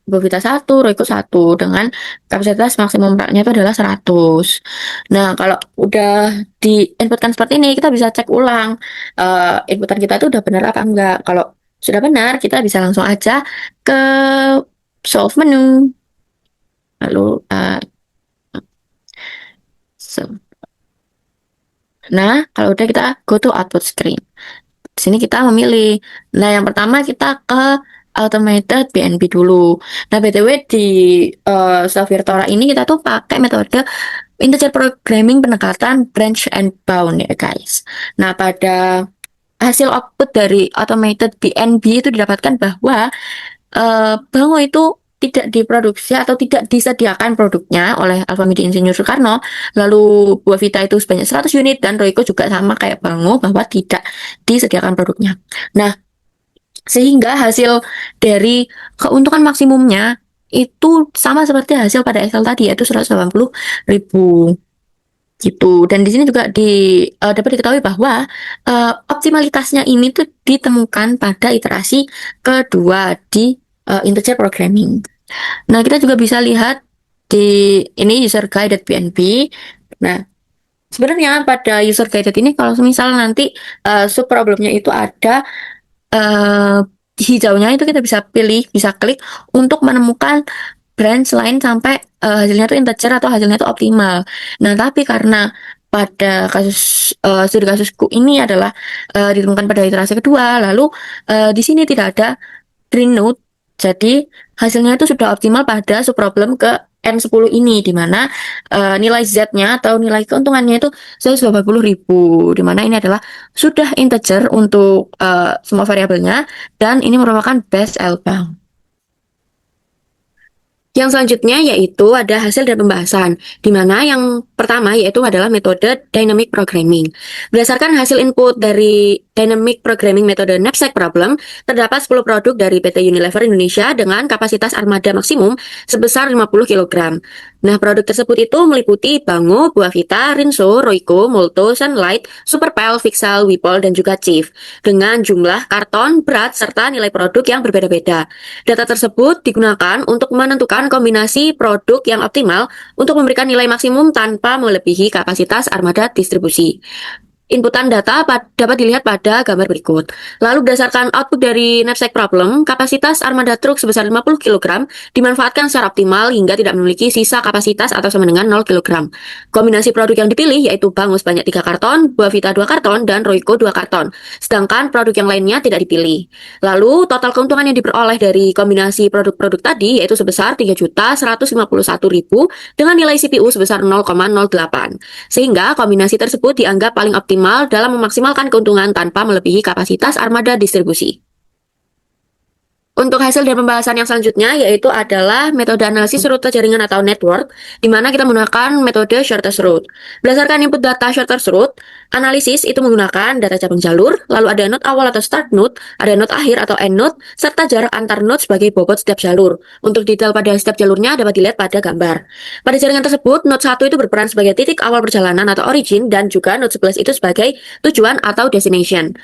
Bobita satu, Royco satu, dengan kapasitas maksimum raknya itu adalah 100. Nah, kalau udah diinputkan seperti ini, kita bisa cek ulang inputan kita itu udah benar apa enggak. Kalau sudah benar, kita bisa langsung aja ke solve menu. Lalu, nah, kalau udah kita go to output screen. Di sini kita memilih. Nah, yang pertama kita ke automated BNB dulu. Nah, BTW di software Tora ini kita tuh pakai metode integer programming pendekatan branch and bound ya, guys. Nah, pada hasil output dari automated BNB itu didapatkan bahwa Bango itu tidak diproduksi atau tidak disediakan produknya oleh Alfa Media Insinyur Soekarno. Lalu Buah Vita itu sebanyak 100 unit dan Royco juga sama kayak Bango bahwa tidak disediakan produknya. Nah, sehingga hasil dari keuntungan maksimumnya itu sama seperti hasil pada Excel tadi, yaitu 180.000 gitu. Dan di sini juga dapat diketahui bahwa optimalitasnya ini tuh ditemukan pada iterasi kedua di integer programming. Nah, kita juga bisa lihat di ini user guided PNB. Nah, sebenarnya pada user guided ini kalau misal nanti sub problemnya itu ada hijaunya, itu kita bisa pilih, bisa klik untuk menemukan branch lain sampai hasilnya itu integer atau hasilnya itu optimal. Nah, tapi karena pada kasus studi kasusku ini adalah ditemukan pada iterasi kedua, lalu di sini tidak ada green node. Jadi hasilnya itu sudah optimal pada subproblem ke N10 ini, di mana nilai Z-nya atau nilai keuntungannya itu 180.000, di mana ini adalah sudah integer untuk semua variabelnya, dan ini merupakan best L-bound. Yang selanjutnya yaitu ada hasil dan pembahasan, di mana yang pertama yaitu adalah metode dynamic programming. Berdasarkan hasil input dari dynamic programming metode knapsack problem, terdapat 10 produk dari PT Unilever Indonesia dengan kapasitas armada maksimum sebesar 50 kg. Nah, produk tersebut itu meliputi Bango, Buah Vita, Rinso, Royco, Molto, Sunlight, Superpel, Vixal, Wipol, dan juga Chief, dengan jumlah karton, berat, serta nilai produk yang berbeda-beda. Data tersebut digunakan untuk menentukan kombinasi produk yang optimal untuk memberikan nilai maksimum tanpa melebihi kapasitas armada distribusi. Inputan data dapat dilihat pada gambar berikut. Lalu berdasarkan output dari knapsack problem, kapasitas armada truk sebesar 50 kg dimanfaatkan secara optimal hingga tidak memiliki sisa kapasitas atau sama dengan 0 kg. Kombinasi produk yang dipilih yaitu Bangus sebanyak 3 karton, Buavita 2 karton, dan Royco 2 karton. Sedangkan produk yang lainnya tidak dipilih. Lalu total keuntungan yang diperoleh dari kombinasi produk-produk tadi yaitu sebesar 3.151.000 dengan nilai CPU sebesar 0,08. Sehingga kombinasi tersebut dianggap paling optimal dalam memaksimalkan keuntungan tanpa melebihi kapasitas armada distribusi. Untuk hasil dari pembahasan yang selanjutnya yaitu adalah metode analisis rute jaringan atau network, di mana kita menggunakan metode shortest route. Berdasarkan input data shortest route, analisis itu menggunakan data cabang jalur, lalu ada node awal atau start node, ada node akhir atau end node, serta jarak antar node sebagai bobot setiap jalur. Untuk detail pada setiap jalurnya dapat dilihat pada gambar. Pada jaringan tersebut, node 1 itu berperan sebagai titik awal perjalanan atau origin, dan juga node 11 itu sebagai tujuan atau destination.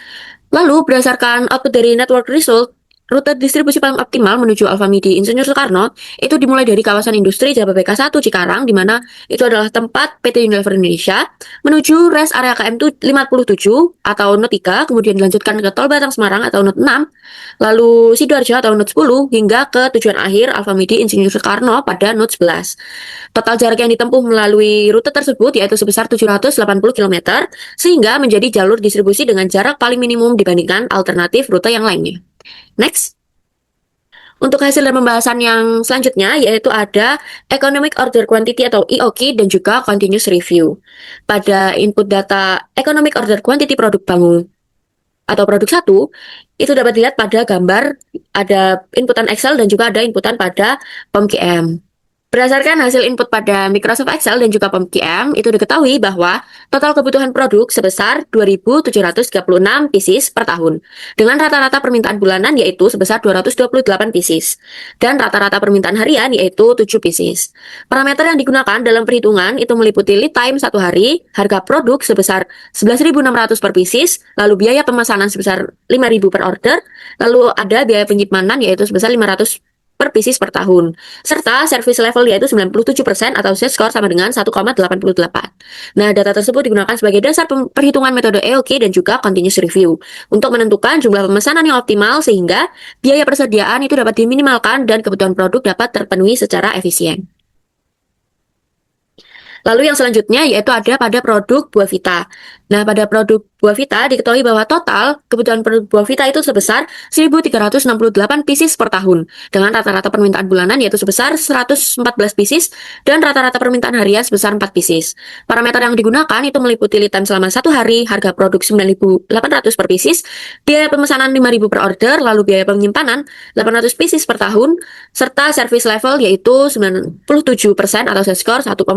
Lalu, berdasarkan output dari network result, rute distribusi paling optimal menuju Alfamidi Insinyur Soekarno itu dimulai dari kawasan industri Jababeka 1 Cikarang, di mana itu adalah tempat PT Unilever Indonesia, menuju rest area KM 57 atau Node 3, kemudian dilanjutkan ke Tol Batang Semarang atau Node 6, lalu Sidoarjo atau Node 10, hingga ke tujuan akhir Alfamidi Insinyur Soekarno pada Node 11. Total jarak yang ditempuh melalui rute tersebut yaitu sebesar 780 km, sehingga menjadi jalur distribusi dengan jarak paling minimum dibandingkan alternatif rute yang lainnya. Next. Untuk hasil dan pembahasan yang selanjutnya yaitu ada Economic Order Quantity atau EOQ dan juga Continuous Review. Pada input data Economic Order Quantity produk bangun atau produk 1, itu dapat dilihat pada gambar ada inputan Excel dan juga ada inputan pada POM-QM. Berdasarkan hasil input pada Microsoft Excel dan juga POM-QM, itu diketahui bahwa total kebutuhan produk sebesar 2.736 pieces per tahun, dengan rata-rata permintaan bulanan yaitu sebesar 228 pieces, dan rata-rata permintaan harian yaitu 7 pieces. Parameter yang digunakan dalam perhitungan itu meliputi lead time 1 hari, harga produk sebesar 11.600 per pieces, lalu biaya pemesanan sebesar 5.000 per order, lalu ada biaya penyimpanan yaitu sebesar 500 per pieces per tahun, serta service level yaitu 97% atau set score sama dengan 1,88. Nah, data tersebut digunakan sebagai dasar perhitungan metode EOQ dan juga continuous review untuk menentukan jumlah pemesanan yang optimal sehingga biaya persediaan itu dapat diminimalkan dan kebutuhan produk dapat terpenuhi secara efisien. Lalu yang selanjutnya yaitu ada pada produk Buavita. Nah, pada produk Buavita diketahui bahwa total kebutuhan produk Buavita itu sebesar 1.368 pieces per tahun, dengan rata-rata permintaan bulanan yaitu sebesar 114 pieces dan rata-rata permintaan harian sebesar 4 pieces. Parameter yang digunakan itu meliputi lead time selama 1 hari, harga produk 9.800 per pieces, biaya pemesanan 5.000 per order, lalu biaya penyimpanan 800 pieces per tahun, serta service level yaitu 97% atau set score 1,88.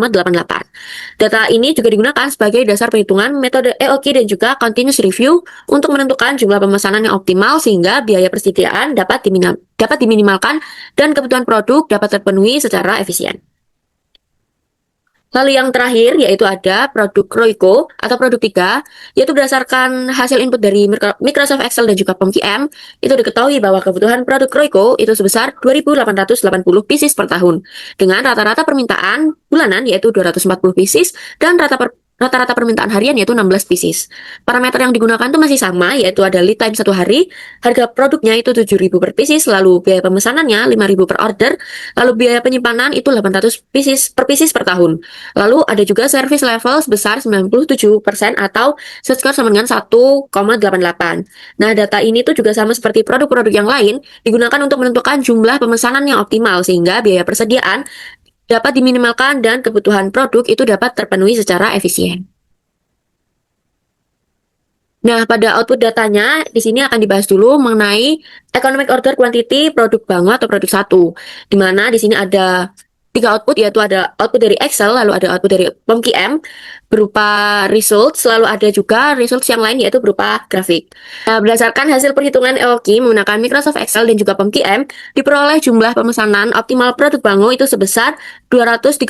Data ini juga digunakan sebagai dasar perhitungan metode EOQ dan juga continuous review untuk menentukan jumlah pemesanan yang optimal sehingga biaya persediaan dapat diminimalkan dan kebutuhan produk dapat terpenuhi secara efisien. Lalu yang terakhir yaitu ada produk Royco atau produk 3, yaitu berdasarkan hasil input dari Microsoft Excel dan juga POM-QM, itu diketahui bahwa kebutuhan produk Royco itu sebesar 2.880 pieces per tahun, dengan rata-rata permintaan bulanan yaitu 240 pieces dan rata-rata permintaan harian yaitu 16 pieces. Parameter yang digunakan itu masih sama, yaitu ada lead time 1 hari, harga produknya itu 7.000 per pieces, lalu biaya pemesanannya 5.000 per order, lalu biaya penyimpanan itu 800 pieces per tahun. Lalu ada juga service level sebesar 97% atau set score sama dengan 1,88. Nah, data ini tuh juga sama seperti produk-produk yang lain, digunakan untuk menentukan jumlah pemesanan yang optimal sehingga biaya persediaan dapat diminimalkan dan kebutuhan produk itu dapat terpenuhi secara efisien. Nah, pada output datanya, di sini akan dibahas dulu mengenai Economic Order Quantity produk bangun atau produk 1, di mana di sini ada 3 output, yaitu ada output dari Excel, lalu ada output dari POM-QM berupa results, lalu ada juga results yang lain yaitu berupa grafik. Nah, berdasarkan hasil perhitungan EOQ menggunakan Microsoft Excel dan juga POM-QM, diperoleh jumlah pemesanan optimal produk bangun itu sebesar 234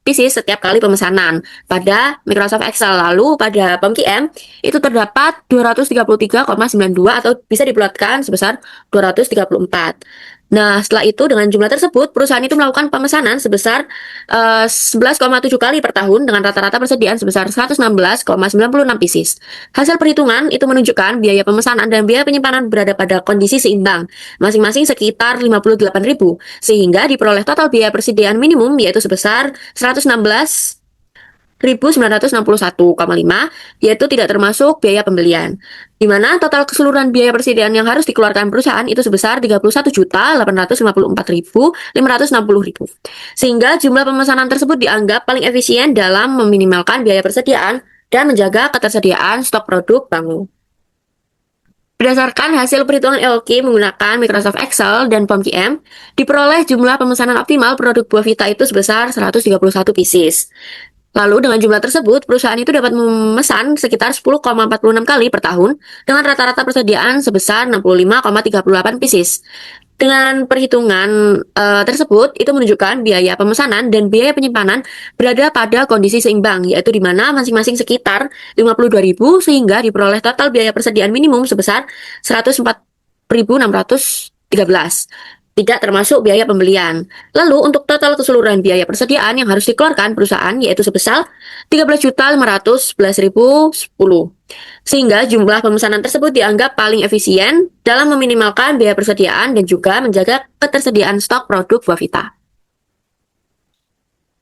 pieces setiap kali pemesanan pada Microsoft Excel. Lalu pada POM-QM itu terdapat 233,92 atau bisa dibulatkan sebesar 234. Nah, setelah itu dengan jumlah tersebut, perusahaan itu melakukan pemesanan sebesar 11,7 kali per tahun dengan rata-rata persediaan sebesar 116,96 pieces. Hasil perhitungan itu menunjukkan biaya pemesanan dan biaya penyimpanan berada pada kondisi seimbang, masing-masing sekitar 58.000, sehingga diperoleh total biaya persediaan minimum yaitu sebesar 116.961,5, yaitu tidak termasuk biaya pembelian, di mana total keseluruhan biaya persediaan yang harus dikeluarkan perusahaan itu sebesar 31.854.560 ribu. Sehingga jumlah pemesanan tersebut dianggap paling efisien dalam meminimalkan biaya persediaan dan menjaga ketersediaan stok produk bangun. Berdasarkan hasil perhitungan EOQ menggunakan Microsoft Excel dan POM-QM, diperoleh jumlah pemesanan optimal produk buah vita itu sebesar 131 pieces. Lalu dengan jumlah tersebut, perusahaan itu dapat memesan sekitar 10,46 kali per tahun dengan rata-rata persediaan sebesar 65,38 pieces. Dengan perhitungan tersebut, itu menunjukkan biaya pemesanan dan biaya penyimpanan berada pada kondisi seimbang, yaitu di mana masing-masing sekitar 52.000 sehingga diperoleh total biaya persediaan minimum sebesar 104.613, tidak termasuk biaya pembelian. Lalu untuk total keseluruhan biaya persediaan yang harus dikeluarkan perusahaan yaitu sebesar 13.511.010. Sehingga jumlah pemesanan tersebut dianggap paling efisien dalam meminimalkan biaya persediaan dan juga menjaga ketersediaan stok produk buah vita.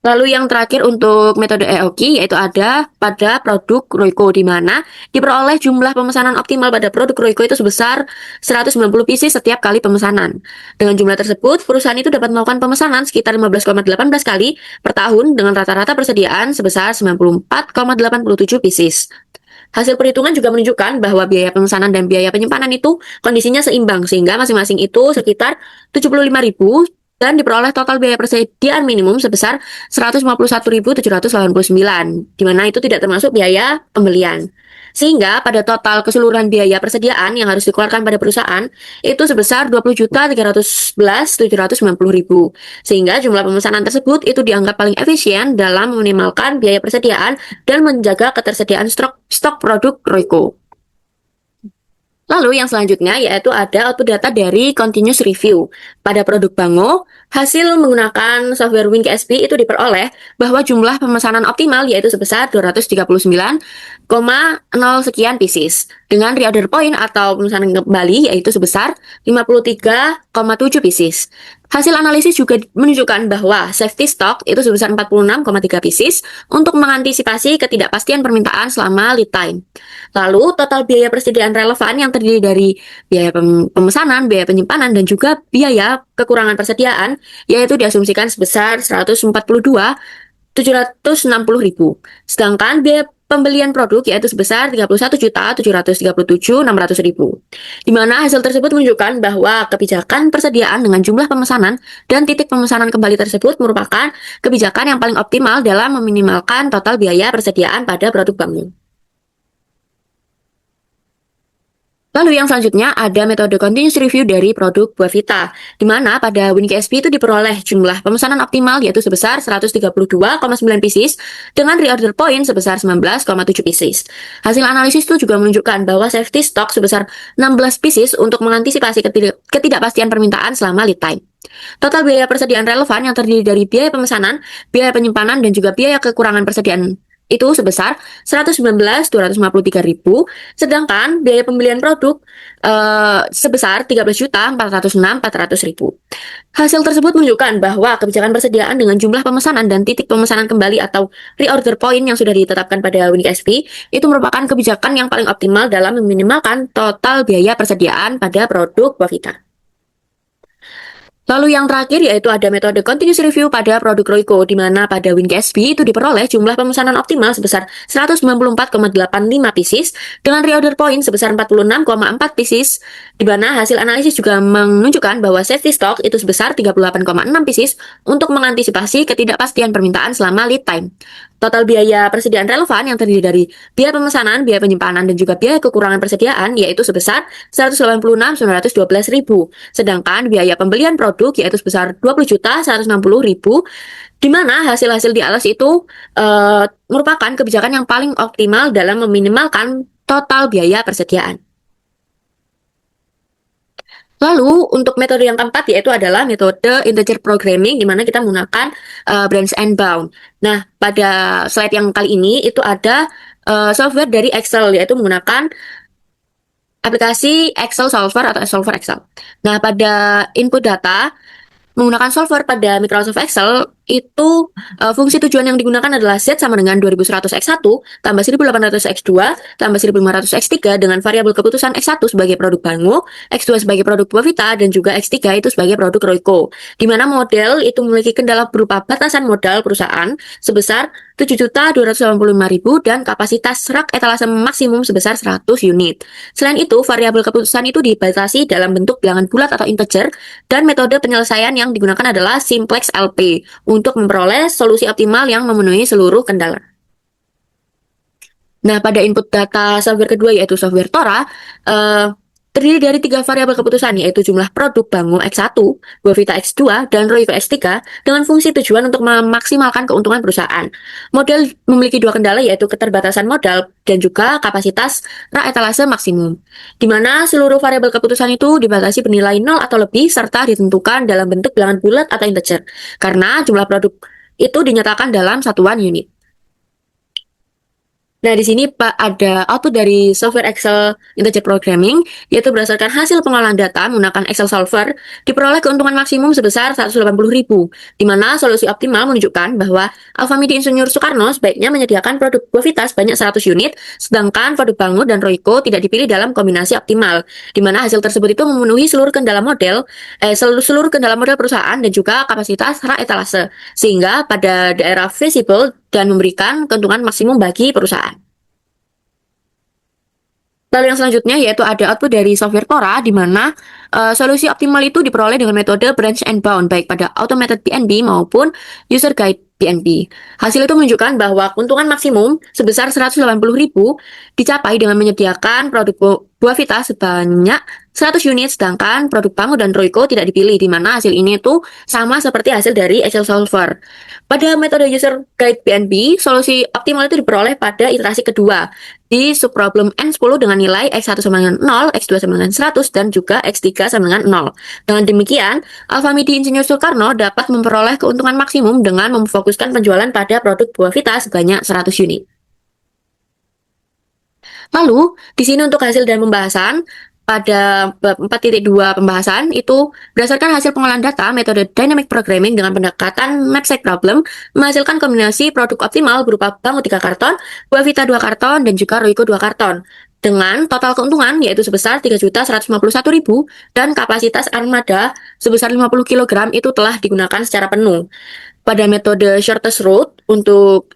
Lalu yang terakhir untuk metode EOQ yaitu ada pada produk Royco, di mana diperoleh jumlah pemesanan optimal pada produk Royco itu sebesar 190 pieces setiap kali pemesanan. Dengan jumlah tersebut, perusahaan itu dapat melakukan pemesanan sekitar 15,18 kali per tahun dengan rata-rata persediaan sebesar 94,87 pieces. Hasil perhitungan juga menunjukkan bahwa biaya pemesanan dan biaya penyimpanan itu kondisinya seimbang, sehingga masing-masing itu sekitar 75.000 dan diperoleh total biaya persediaan minimum sebesar 151.789, di mana itu tidak termasuk biaya pembelian. Sehingga pada total keseluruhan biaya persediaan yang harus dikeluarkan pada perusahaan itu sebesar 20.311.790.000. Sehingga jumlah pemesanan tersebut itu dianggap paling efisien dalam meminimalkan biaya persediaan dan menjaga ketersediaan stok produk Royco. Lalu yang selanjutnya yaitu ada output data dari continuous review. Pada produk Bango, hasil menggunakan software WinKSP itu diperoleh bahwa jumlah pemesanan optimal yaitu sebesar 239,0 sekian pieces. Dengan reorder point atau pemesanan kembali yaitu sebesar 53,7 pieces. Hasil analisis juga menunjukkan bahwa safety stock itu sebesar 46,3 pieces untuk mengantisipasi ketidakpastian permintaan selama lead time. Lalu, total biaya persediaan relevan yang terdiri dari biaya pemesanan, biaya penyimpanan, dan juga biaya kekurangan persediaan, yaitu diasumsikan sebesar 142.760.000. Sedangkan biaya pembelian produk yaitu sebesar 31.737.600.000. Di mana hasil tersebut menunjukkan bahwa kebijakan persediaan dengan jumlah pemesanan dan titik pemesanan kembali tersebut merupakan kebijakan yang paling optimal dalam meminimalkan total biaya persediaan pada produk bank. Lalu yang selanjutnya ada metode continuous review dari produk buah vita, di mana pada WinKSP itu diperoleh jumlah pemesanan optimal yaitu sebesar 132,9 pieces dengan reorder point sebesar 19,7 pieces. Hasil analisis itu juga menunjukkan bahwa safety stock sebesar 16 pieces untuk mengantisipasi ketidakpastian permintaan selama lead time. Total biaya persediaan relevan yang terdiri dari biaya pemesanan, biaya penyimpanan, dan juga biaya kekurangan persediaan itu sebesar 119.253.000, sedangkan biaya pembelian produk sebesar 13.406.400.000. Hasil tersebut menunjukkan bahwa kebijakan persediaan dengan jumlah pemesanan dan titik pemesanan kembali atau reorder point yang sudah ditetapkan pada WinKSP itu merupakan kebijakan yang paling optimal dalam meminimalkan total biaya persediaan pada produk buah vita. Lalu yang terakhir yaitu ada metode continuous review pada produk Royco, di mana pada WinKSP itu diperoleh jumlah pemesanan optimal sebesar 194,85 pieces dengan reorder point sebesar 46,4 pieces, di mana hasil analisis juga menunjukkan bahwa safety stock itu sebesar 38,6 pieces untuk mengantisipasi ketidakpastian permintaan selama lead time. Total biaya persediaan relevan yang terdiri dari biaya pemesanan, biaya penyimpanan, dan juga biaya kekurangan persediaan yaitu sebesar 186.912.000. Sedangkan biaya pembelian produk yaitu sebesar 20.160.000, di mana hasil-hasil di atas itu merupakan kebijakan yang paling optimal dalam meminimalkan total biaya persediaan. Lalu untuk metode yang keempat yaitu adalah metode integer programming di mana kita menggunakan branch and bound. Nah, pada slide yang kali ini itu ada software dari Excel yaitu menggunakan aplikasi Excel Solver atau Solver Excel. Nah, pada input data menggunakan solver pada Microsoft Excel itu fungsi tujuan yang digunakan adalah Z sama dengan 2100X1 tambah 1800X2 tambah 1500X3 dengan variabel keputusan X1 sebagai produk Bango, X2 sebagai produk Buavita, dan juga X3 itu sebagai produk Royco. Di mana model itu memiliki kendala berupa batasan modal perusahaan sebesar 7.285.000 dan kapasitas rak etalase maksimum sebesar 100 unit. Selain itu, variabel keputusan itu dibatasi dalam bentuk bilangan bulat atau integer dan metode penyelesaian yang digunakan adalah simplex LP untuk memperoleh solusi optimal yang memenuhi seluruh kendala. Nah, pada input data software kedua yaitu software Tora, terdiri dari 3 variabel keputusan yaitu jumlah produk Bango X1, Buavita X2, dan Royco X3 dengan fungsi tujuan untuk memaksimalkan keuntungan perusahaan. Model memiliki 2 kendala yaitu keterbatasan modal dan juga kapasitas rak etalase maksimum, di mana seluruh variabel keputusan itu dibatasi bernilai 0 atau lebih serta ditentukan dalam bentuk bilangan bulat atau integer karena jumlah produk itu dinyatakan dalam satuan unit. Nah, di sini Pak ada output dari software Excel Integer Programming, yaitu berdasarkan hasil pengolahan data menggunakan Excel Solver, diperoleh keuntungan maksimum sebesar 180.000, di mana solusi optimal menunjukkan bahwa Alfamidi Insinyur Soekarno sebaiknya menyediakan produk Buavita sebanyak 100 unit, sedangkan produk Bango dan Royco tidak dipilih dalam kombinasi optimal, di mana hasil tersebut itu memenuhi seluruh kendala model, seluruh kendala model perusahaan dan juga kapasitas rak etalase, sehingga pada daerah feasible dan memberikan keuntungan maksimum bagi perusahaan. Lalu yang selanjutnya yaitu ada output dari software Tora di mana solusi optimal itu diperoleh dengan metode branch and bound baik pada automated PNB maupun user guide PNB. Hasil itu menunjukkan bahwa keuntungan maksimum sebesar 180.000 dicapai dengan menyediakan produk Buavita sebanyak 100 unit sedangkan produk Bango dan Royco tidak dipilih di mana hasil ini itu sama seperti hasil dari Excel Solver. Pada metode user guide PNB, solusi optimal itu diperoleh pada iterasi kedua di subproblem N10 dengan nilai X1 sama dengan 0, X2 sama dengan 100, dan juga X3 sama dengan 0. Dengan demikian, Alfamidi Insinyur Soekarno dapat memperoleh keuntungan maksimum dengan memfokuskan penjualan pada produk Buavita sebanyak 100 unit. Lalu, di sini untuk hasil dan pembahasan, pada bab 4.2 pembahasan itu berdasarkan hasil pengolahan data metode dynamic programming dengan pendekatan map-set problem menghasilkan kombinasi produk optimal berupa Bango 3 karton, Buavita 2 karton, dan juga Royco 2 karton dengan total keuntungan yaitu sebesar 3.151.000 dan kapasitas armada sebesar 50 kg itu telah digunakan secara penuh. Pada metode shortest route untuk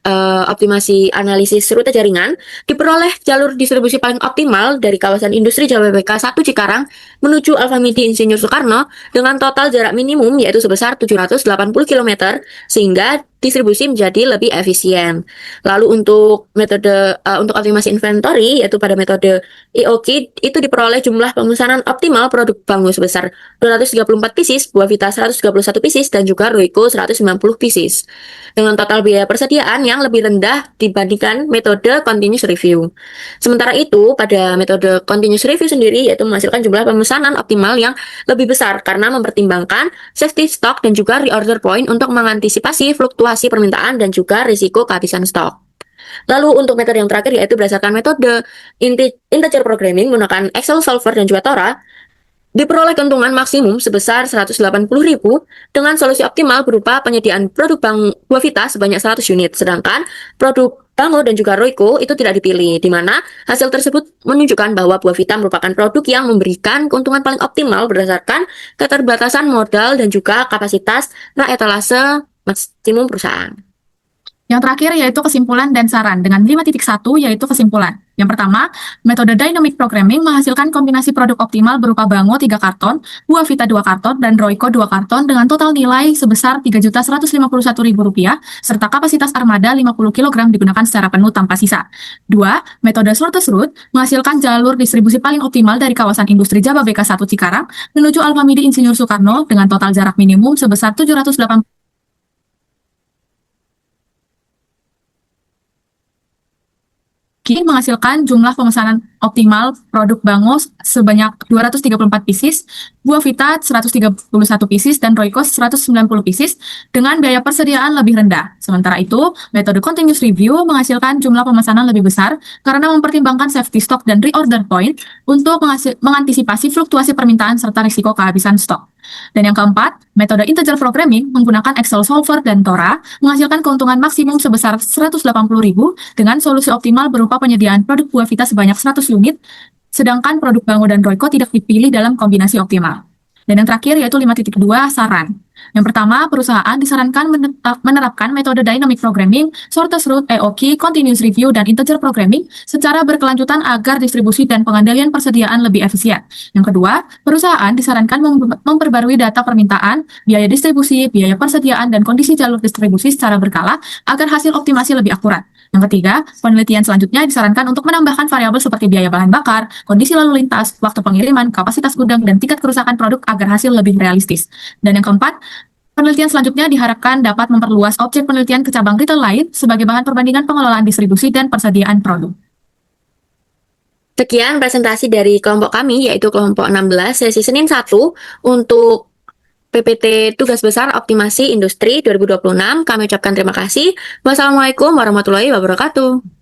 optimasi analisis rute jaringan, diperoleh jalur distribusi paling optimal dari kawasan industri Jababeka 1 Cikarang menuju Alfamidi Insinyur Soekarno dengan total jarak minimum yaitu sebesar 780 km sehingga distribusi menjadi lebih efisien. Lalu untuk metode untuk optimasi inventory yaitu pada metode EOK itu diperoleh jumlah pemesanan optimal produk Bango sebesar 234 pieces, Buavita 131 pieces dan juga Royco 190 pieces dengan total biaya persediaan yang lebih rendah dibandingkan metode continuous review. Sementara itu pada metode continuous review sendiri yaitu menghasilkan jumlah pemesanan optimal yang lebih besar karena mempertimbangkan safety stock dan juga reorder point untuk mengantisipasi fluktuasi permintaan dan juga risiko kehabisan stok. Lalu untuk metode yang terakhir yaitu berdasarkan metode integer programming menggunakan Excel Solver dan juga Tora, diperoleh keuntungan maksimum sebesar 180.000 dengan solusi optimal berupa penyediaan produk Buavita sebanyak 100 unit, sedangkan produk Bango dan juga Royco itu tidak dipilih, di mana hasil tersebut menunjukkan bahwa Buavita merupakan produk yang memberikan keuntungan paling optimal berdasarkan keterbatasan modal dan juga kapasitas rak etalase maksimum perusahaan. Yang terakhir yaitu kesimpulan dan saran dengan 5.1 yaitu kesimpulan. Yang pertama, metode dynamic programming menghasilkan kombinasi produk optimal berupa Bango 3 karton, Buavita 2 karton, dan Royco 2 karton dengan total nilai sebesar Rp3.151.000 serta kapasitas armada 50 kg digunakan secara penuh tanpa sisa. 2. Metode shortest route menghasilkan jalur distribusi paling optimal dari kawasan industri Jababeka 1 Cikarang menuju Alfamidi Insinyur Soekarno dengan total jarak minimum sebesar 780 EOKI menghasilkan jumlah pemesanan optimal produk Bango sebanyak 234 pieces, Buah Vita 131 pieces, dan Roykos 190 pieces dengan biaya persediaan lebih rendah. Sementara itu, metode continuous review menghasilkan jumlah pemesanan lebih besar karena mempertimbangkan safety stock dan reorder point untuk mengantisipasi fluktuasi permintaan serta risiko kehabisan stok. Dan yang keempat, metode integer programming menggunakan Excel Solver dan Tora menghasilkan keuntungan maksimum sebesar 180.000 dengan solusi optimal berupa penyediaan produk Buah Vita sebanyak 100 unit, sedangkan produk Bango dan Royco tidak dipilih dalam kombinasi optimal. Dan yang terakhir yaitu 5.2 saran. Yang pertama, perusahaan disarankan menerapkan metode dynamic programming, shortest route, EOKI, continuous review, dan integer programming secara berkelanjutan agar distribusi dan pengendalian persediaan lebih efisien. Yang kedua, perusahaan disarankan memperbarui data permintaan, biaya distribusi, biaya persediaan, dan kondisi jalur distribusi secara berkala agar hasil optimasi lebih akurat. Yang ketiga, penelitian selanjutnya disarankan untuk menambahkan variabel seperti biaya bahan bakar, kondisi lalu lintas, waktu pengiriman, kapasitas gudang, dan tingkat kerusakan produk agar hasil lebih realistis. Dan yang keempat, penelitian selanjutnya diharapkan dapat memperluas objek penelitian ke cabang retail lain sebagai bahan perbandingan pengelolaan distribusi dan persediaan produk. Sekian presentasi dari kelompok kami, yaitu kelompok 16 sesi Senin 1 untuk PPT Tugas Besar Optimasi Industri 2026. Kami ucapkan terima kasih. Wassalamualaikum warahmatullahi wabarakatuh.